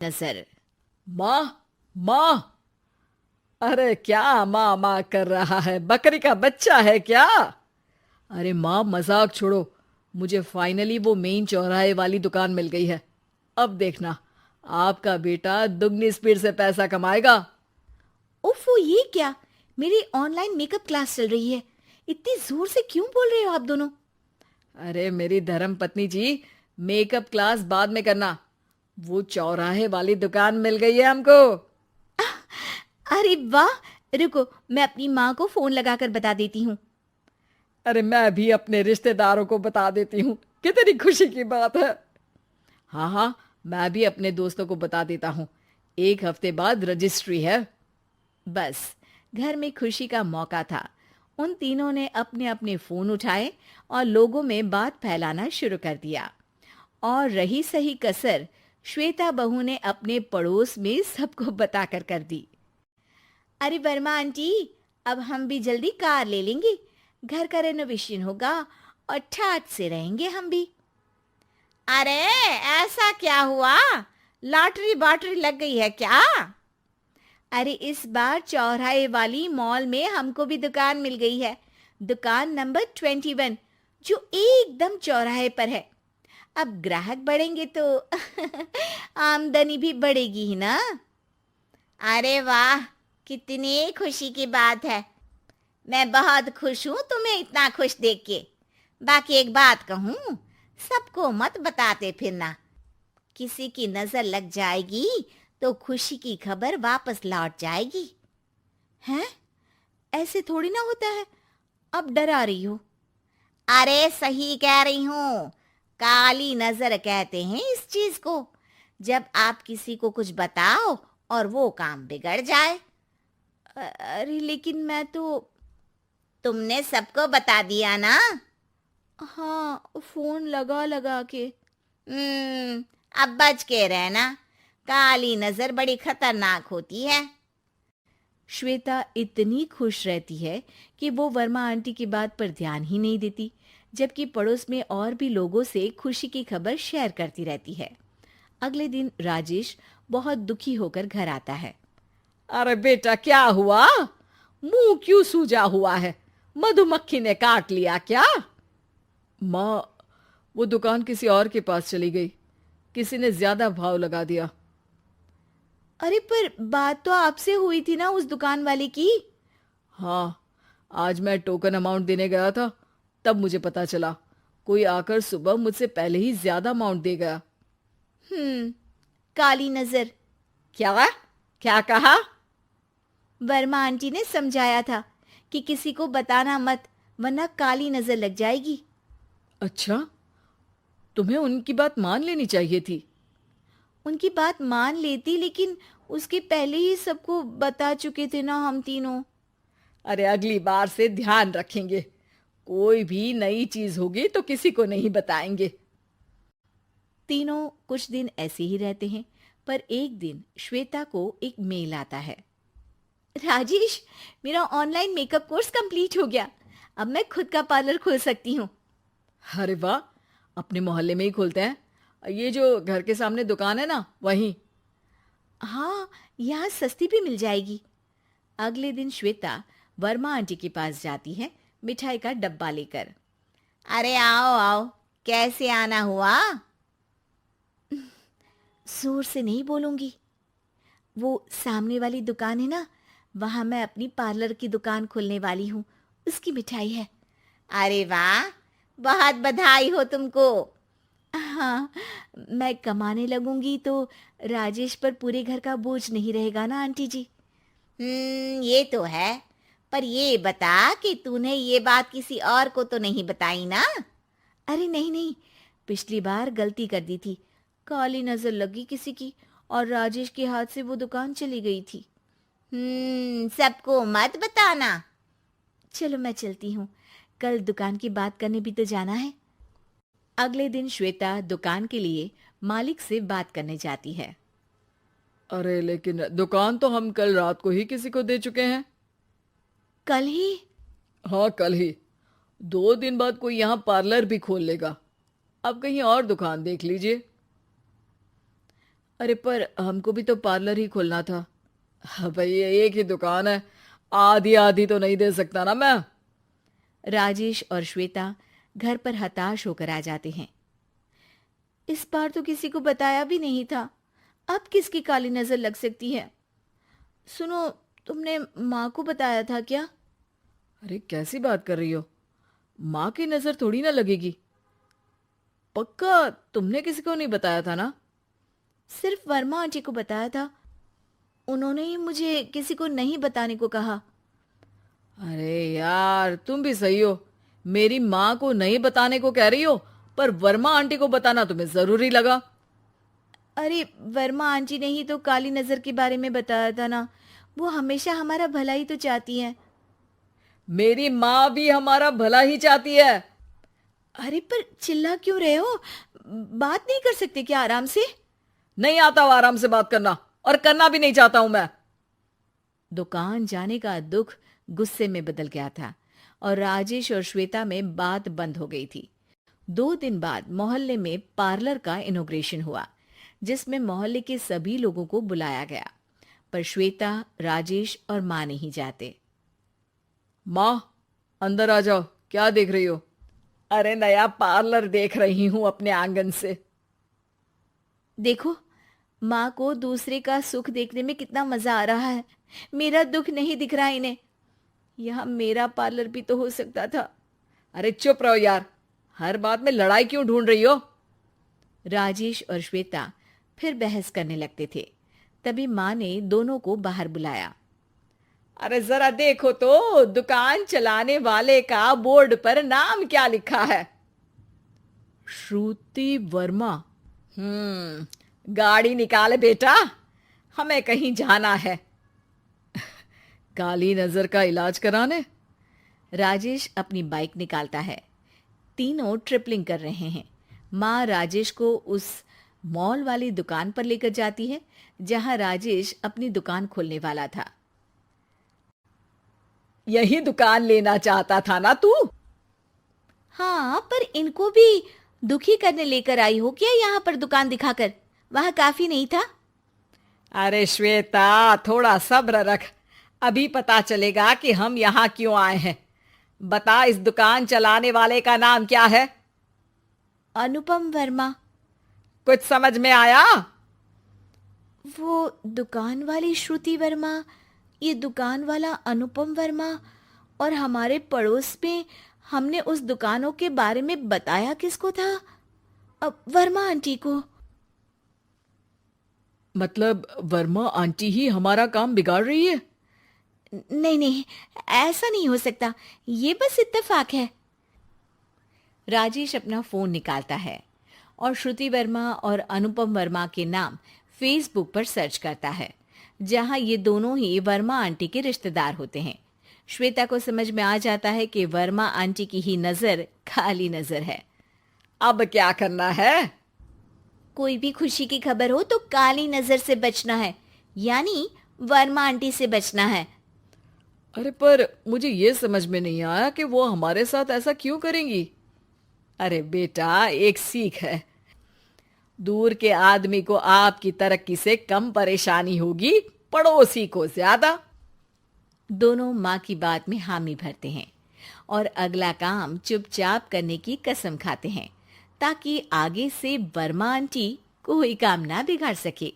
नजर। माँ, माँ। अरे क्या माँ माँ कर रहा है? बकरी का बच्चा है क्या? अरे माँ, मजाक छोड़ो। मुझे फाइनली वो मेन चौराहे वाली दुकान मिल गई है। अब देखना, आपका बेटा दुगनी स्पीड से पैसा कमाएगा। उफ़, ये क्या? मेरी ऑनलाइन मेकअप क्लास चल रही है। इतनी जोर से क्यों बोल रहे हो आप दोनों? अरे मेरी धर्म पत्नी जी, मेकअप क्लास बाद में करना। वो चौराहे वाली दुकान मिल गई है हमको। अरे वाह! रुको, मैं अपनी माँ को फोन लगाकर बता देती हूँ। अरे मैं भी अपने रिश्तेदारों को बता देती हूँ। कितनी खुशी की बात है। हाँ हाँ, मैं भी अपने दोस्तों को बता देता हूँ। एक हफ्ते बाद रजिस्ट्री है। बस, घर में खुशी का मौका था। उन तीनों ने अपने अपने फोन उठाए और लोगों में बात फैलाना शुरू कर दिया। और रही सही कसर, श्वेता बहू ने अपने पड़ोस में सबको बताकर कर दी। अरे वर्मा आंटी, अब हम भी जल्दी कार ले लेंगे। घर का रेनोवेशन होगा और ठाट से रहेंगे हम भी। अरे, ऐसा क्या हुआ? लॉटरी बाटरी लग गई है क्या? अरे, इस बार चौराहे वाली मॉल में हमको भी दुकान मिल गई है। दुकान नंबर 21, जो एकदम चौराहे पर है। अब ग्राहक बढ़ेंगे तो आमदनी भी बढ़ेगी ही ना। अरे वाह, कितनी खुशी की बात है। मैं बहुत खुश हूँ तुम्हें इतना खुश देख के। बाकी एक बात कहूँ, सबको मत बताते फिरना। किसी की नजर लग जाएगी तो खुशी की खबर वापस लौट जाएगी। हैं? ऐसे थोड़ी ना होता है। अब डरा रही हो। अरे सही कह रही हूँ। काली नजर कहते हैं इस चीज को, जब आप किसी को कुछ बताओ और वो काम बिगड़ जाए। अरे लेकिन मैं तो। तुमने सबको बता दिया ना? हाँ, फोन लगा लगा के। अब बच के रहना। काली नजर बड़ी खतरनाक होती है। श्वेता इतनी खुश रहती है कि वो वर्मा आंटी की बात पर ध्यान ही नहीं देती, जबकि पड़ोस में और भी लोगों से खुशी की खबर शेयर करती रहती है। अगले दिन राजेश बहुत दुखी होकर घर आता है। अरे बेटा, क्या हुआ? मुंह क्यों सूजा हुआ है? मधुमक्खी ने काट लिया क्या? माँ, वो दुकान किसी और के पास चली गई। किसी ने ज्यादा भाव लगा दिया। अरे पर बात तो आपसे हुई थी ना उस दुकान वाले की। हाँ, आज मैं टोकन अमाउंट देने गया था, तब मुझे पता चला। कोई आकर सुबह मुझसे पहले ही ज्यादा अमाउंट दे गया। हम्म, काली नजर। क्या? क्या कहा? वर्मा आंटी ने समझाया था कि किसी को बताना मत, वरना काली नजर लग जाएगी। अच्छा, तुम्हें उनकी बात मान लेनी चाहिए थी। उनकी बात मान लेती, लेकिन उसके पहले ही सबको बता चुके थे ना हम तीनों। अरे अगली बार से ध्यान रखेंगे। कोई भी नई चीज होगी तो किसी को नहीं बताएंगे। तीनों कुछ दिन ऐसे ही रहते हैं, पर एक दिन श्वेता को एक मेल आता है। राजेश, मेरा ऑनलाइन मेकअप कोर्स कंप्लीट हो गया। अब मैं खुद का पार्लर खोल सकती हूँ। अरे वाह, अपने मोहल्ले में ही खोलते हैं। ये जो घर के सामने दुकान है ना, वहीं। हाँ, यहाँ सस्ती भी मिल जाएगी। अगले दिन श्वेता वर्मा आंटी के पास जाती है, मिठाई का डब्बा लेकर। अरे आओ आओ, कैसे आना हुआ? जोर से नहीं बोलूंगी। वो सामने वाली दुकान है ना, वहां मैं अपनी पार्लर की दुकान खोलने वाली हूँ। उसकी मिठाई है। अरे वाह, बहुत बधाई हो तुमको। हाँ, मैं कमाने लगूंगी तो राजेश पर पूरे घर का बोझ नहीं रहेगा ना आंटी जी। ये तो है। पर ये बता कि तूने ये बात किसी और को तो नहीं बताई ना? अरे नहीं नहीं, पिछली बार गलती कर दी थी। काली नजर लगी किसी की और राजेश के हाथ से वो दुकान चली गई थी। सबको मत बताना। चलो मैं चलती हूँ, कल दुकान की बात करने भी तो जाना है। अगले दिन श्वेता दुकान के लिए मालिक से बात करने जाती है। अरे लेकिन दुकान तो हम कल रात को ही किसी को दे चुके हैं। कल ही? हाँ, कल ही। 2 दिन बाद कोई यहाँ पार्लर भी खोल लेगा। अब कहीं और दुकान देख लीजिए। अरे पर हमको भी तो पार्लर ही खोलना था। हाँ भाई, एक ही दुकान है, आधी आधी तो नहीं दे सकता ना मैं। राजेश और श्वेता घर पर हताश होकर आ जाते हैं। इस बार तो किसी को बताया भी नहीं था, अब किसकी काली नजर लग सकती है। सुनो, तुमने माँ को बताया था क्या? अरे कैसी बात कर रही हो, माँ की नजर थोड़ी ना लगेगी। पक्का तुमने किसी को नहीं बताया था ना? सिर्फ वर्मा आंटी को बताया था, उन्होंने ही मुझे किसी को नहीं बताने को कहा। अरे यार, तुम भी सही हो, मेरी माँ को नहीं बताने को कह रही हो, पर वर्मा आंटी को बताना तुम्हें जरूरी लगा। अरे वर्मा आंटी ने ही तो काली नजर के बारे में बताया था ना, वो हमेशा हमारा भला ही तो चाहती हैं। मेरी माँ भी हमारा भला ही चाहती है। अरे पर चिल्ला क्यों रहे हो? बात नहीं कर सकते क्या आराम से? नहीं आता वो आराम से बात करना, और करना भी नहीं चाहता हूं मैं। दुकान जाने का दुख गुस्से में बदल गया था और राजेश और श्वेता में बात बंद हो गई थी। 2 दिन बाद मोहल्ले में पार्लर का इनॉग्रेशन हुआ, जिसमें मोहल्ले के सभी लोगों को बुलाया गया, पर श्वेता, राजेश और माँ नहीं जाते। माँ, अंदर आ जाओ, क्या देख रही हो? अरे नया पार्लर देख रही हूं अपने आंगन से। देखो, माँ को दूसरे का सुख देखने में कितना मजा आ रहा है, मेरा दुख नहीं दिख रहा इन्हें। यहाँ मेरा पार्लर भी तो हो सकता था। अरे चुप रहो यार, हर बात में लड़ाई क्यों ढूंढ रही हो? राजेश और श्वेता फिर बहस करने लगते थे। तभी माँ ने दोनों को बाहर बुलाया। अरे जरा देखो तो, दुकान चलाने वाले का बोर्ड पर नाम क्या लिखा है? श्रुति वर्मा। गाड़ी निकाले बेटा, हमें कहीं जाना है। काली नजर का इलाज कराने? राजेश अपनी बाइक निकालता है। तीनों ट्रिपलिंग कर रहे हैं। माँ राजेश को उस मॉल वाली दुकान पर लेकर जाती है जहां राजेश अपनी दुकान खोलने वाला था। यही दुकान लेना चाहता था ना तू? हाँ, पर इनको भी दुखी करने लेकर आई हो क्या यहाँ पर दुकान दिखाकर? वहां काफी नहीं था? अरे श्वेता, थोड़ा सब्र रख, अभी पता चलेगा कि हम यहाँ क्यों आए हैं। बता, इस दुकान चलाने वाले का नाम क्या है? अनुपम वर्मा। कुछ समझ में आया? वो दुकान वाली श्रुति वर्मा, ये दुकान वाला अनुपम वर्मा, और हमारे पड़ोस में हमने उस दुकानों के बारे में बताया किसको था? अब वर्मा आंटी को। मतलब वर्मा आंटी ही हमारा काम बिगाड़ रही है? नहीं नहीं, ऐसा नहीं हो सकता, ये बस इत्तेफाक है। राजेश अपना फोन निकालता है और श्रुति वर्मा और अनुपम वर्मा के नाम फेसबुक पर सर्च करता है, जहां ये दोनों ही वर्मा आंटी के रिश्तेदार होते हैं। श्वेता को समझ में आ जाता है कि वर्मा आंटी की ही नजर खाली नजर है। अब क्या करना है? कोई भी खुशी की खबर हो तो काली नजर से बचना है, यानी वर्मा आंटी से बचना है। अरे पर मुझे ये समझ में नहीं आया कि वो हमारे साथ ऐसा क्यों करेंगी। अरे बेटा, एक सीख है, दूर के आदमी को आपकी तरक्की से कम परेशानी होगी, पड़ोसी को ज्यादा। दोनों माँ की बात में हामी भरते हैं और अगला काम चुपचाप करने की कसम खाते हैं, ताकि आगे से वर्मा आंटी कोई काम ना बिगाड़ सके।